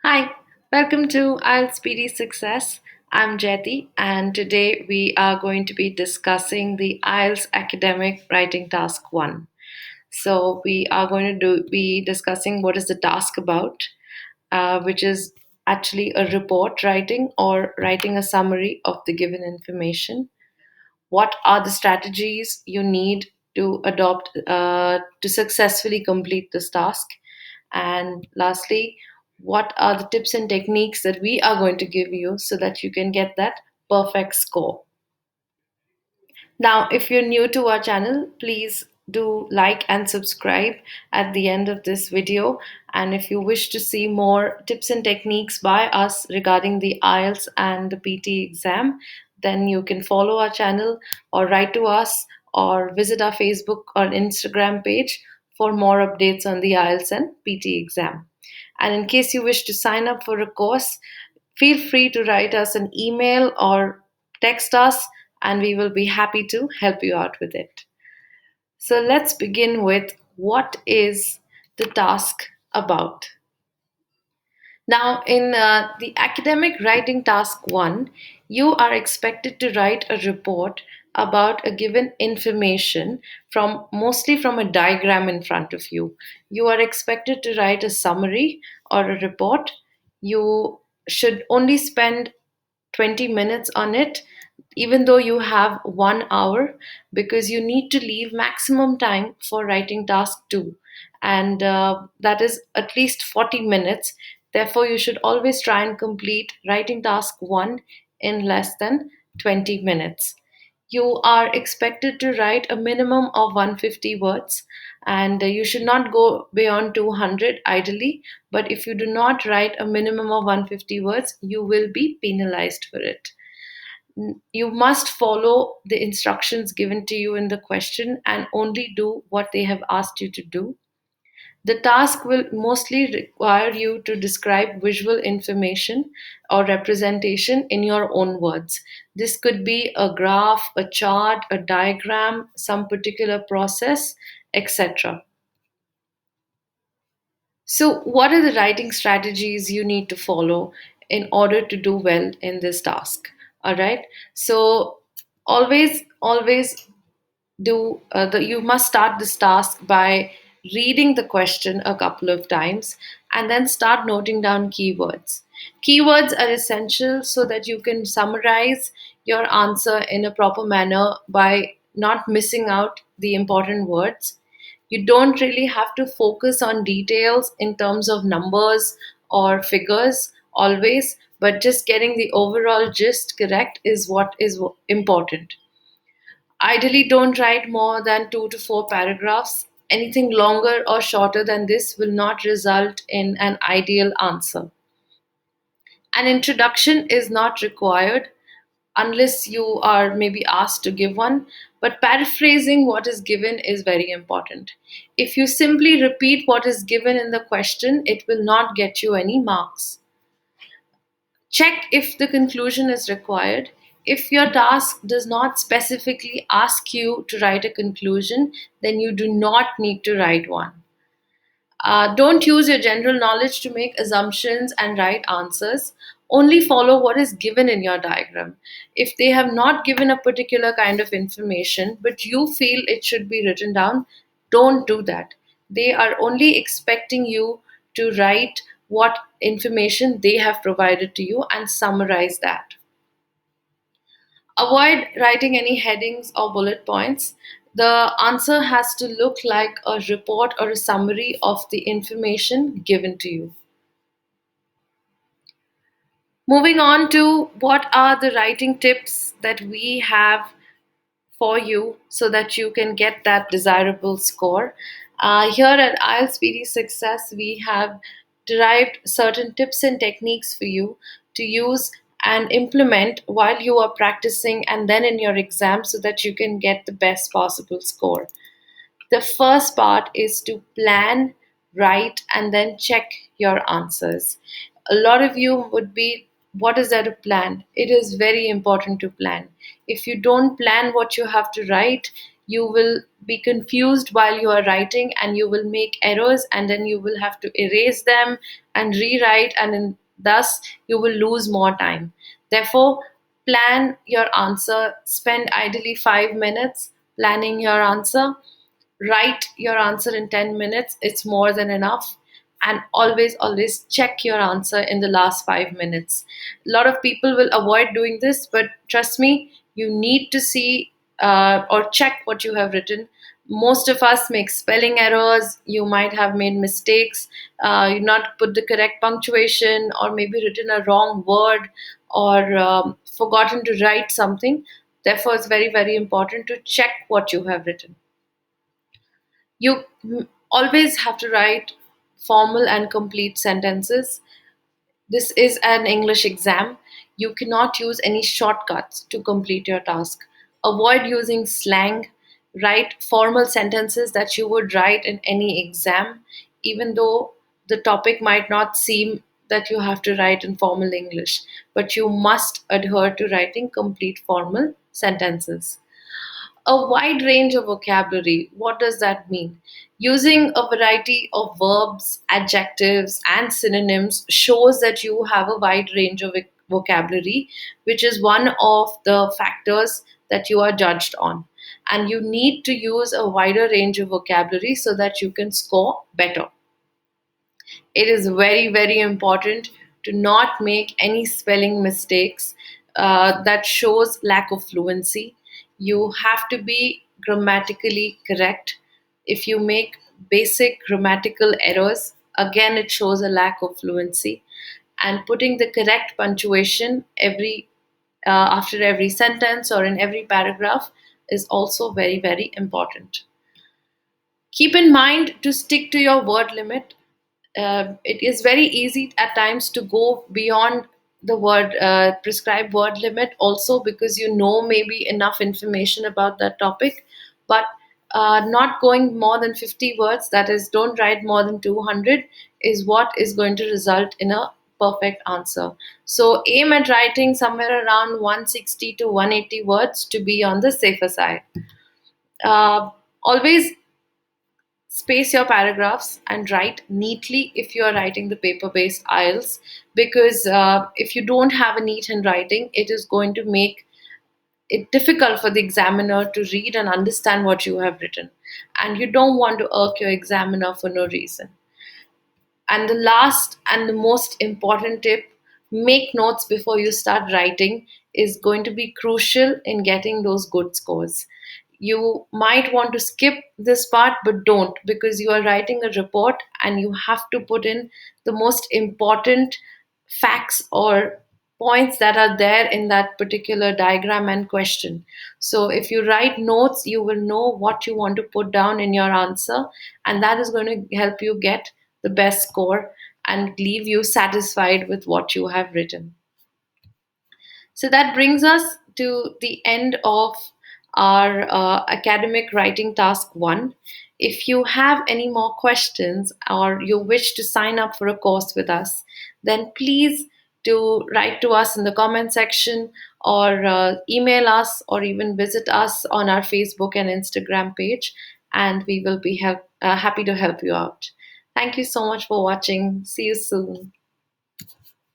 Hi, welcome to IELTS PTE Success. I'm Jyoti, and today we are going to be discussing the IELTS Academic Writing Task 1. So, we are going to be discussing what is the task about, which is actually a report writing or writing a summary of the given information. What are the strategies you need to adopt to successfully complete this task? And lastly, what are the tips and techniques that we are going to give you so that you can get that perfect score? Now, if you're new to our channel, please do like and subscribe at the end of this video. And if you wish to see more tips and techniques by us regarding the IELTS and the PT exam, then you can follow our channel or write to us or visit our Facebook or Instagram page for more updates on the IELTS and PT exam. And in case you wish to sign up for a course, feel free to write us an email or text us, and we will be happy to help you out with it. So let's begin with what is the task about? Now, in the academic writing task 1, you are expected to write a report about a given information from mostly from a diagram in front of you. You are expected to write a summary or a report. You should only spend 20 minutes on it, even though you have 1 hour, because you need to leave maximum time for writing task 2, and that is at least 40 minutes. Therefore, you should always try and complete writing task 1 in less than 20 minutes. You are expected to write a minimum of 150 words, and you should not go beyond 200 ideally. But if you do not write a minimum of 150 words, you will be penalized for it. You must follow the instructions given to you in the question and only do what they have asked you to do. The task will mostly require you to describe visual information or representation in your own words. This could be a graph, a chart, a diagram, some particular process, etc. So, what are the writing strategies you need to follow in order to do well in this task? All right. So, always do you must start this task by reading the question a couple of times and then start noting down keywords. Keywords are essential so that you can summarize your answer in a proper manner by not missing out the important words. You don't really have to focus on details in terms of numbers or figures always, but just getting the overall gist correct is what is important. Ideally, don't write more than 2 to 4 paragraphs. Anything longer or shorter than this will not result in an ideal answer. An introduction is not required unless you are maybe asked to give one, but paraphrasing what is given is very important. If you simply repeat what is given in the question, it will not get you any marks. Check if the conclusion is required. If your task does not specifically ask you to write a conclusion, then you do not need to write one. Don't use your general knowledge to make assumptions and write answers. Only follow what is given in your diagram. If they have not given a particular kind of information, but you feel it should be written down, don't do that. They are only expecting you to write what information they have provided to you and summarize that. Avoid writing any headings or bullet points. The answer has to look like a report or a summary of the information given to you. Moving on to what are the writing tips that we have for you so that you can get that desirable score. Here at IELTS PD Success, we have derived certain tips and techniques for you to use and implement while you are practicing and then in your exam so that you can get the best possible score. The first part is to plan, write, and then check your answers. A lot of you would be, what is there to plan? It is very important to plan. If you don't plan what you have to write, you will be confused while you are writing, and you will make errors, and then you will have to erase them and rewrite, and thus you will lose more time. Therefore, plan your answer. Spend ideally 5 minutes planning your answer. Write your answer in 10 minutes, it's more than enough. And always check your answer in the last 5 minutes. A lot of people will avoid doing this, but trust me, you need to see or check what you have written. Most of us make spelling errors. You might have made mistakes, you not put the correct punctuation, or maybe written a wrong word, or forgotten to write something. Therefore, it's very important to check what you have written. You always have to write formal and complete sentences. This is an English exam. You cannot use any shortcuts to complete your task. Avoid using slang. Write formal sentences that you would write in any exam, even though the topic might not seem that you have to write in formal English, but you must adhere to writing complete formal sentences. A wide range of vocabulary. What does that mean? Using a variety of verbs, adjectives, and synonyms shows that you have a wide range of vocabulary, which is one of the factors that you are judged on. And you need to use a wider range of vocabulary so that you can score better. It is very important to not make any spelling mistakes that shows lack of fluency. You have to be grammatically correct. If you make basic grammatical errors, again it shows a lack of fluency. And putting the correct punctuation every after every sentence or in every paragraph is also very important. Keep in mind to stick to your word limit. It is very easy at times to go beyond the word prescribed word limit, also because you know maybe enough information about that topic. But not going more than 50 words, that is, don't write more than 200, is what is going to result in a perfect answer. So aim at writing somewhere around 160 to 180 words to be on the safer side. Always space your paragraphs and write neatly if you are writing the paper based IELTS, because if you don't have a neat handwriting, it is going to make it difficult for the examiner to read and understand what you have written, and you don't want to irk your examiner for no reason. And the last and the most important tip, make notes before you start writing, is going to be crucial in getting those good scores. You might want to skip this part, but don't, because you are writing a report and you have to put in the most important facts or points that are there in that particular diagram and question. So if you write notes, you will know what you want to put down in your answer, and that is going to help you get the best score and leave you satisfied with what you have written. So that brings us to the end of our academic writing task 1. If you have any more questions or you wish to sign up for a course with us, then please do write to us in the comment section, or email us, or even visit us on our Facebook and Instagram page, and we will be happy to help you out. Thank you so much for watching. See you soon.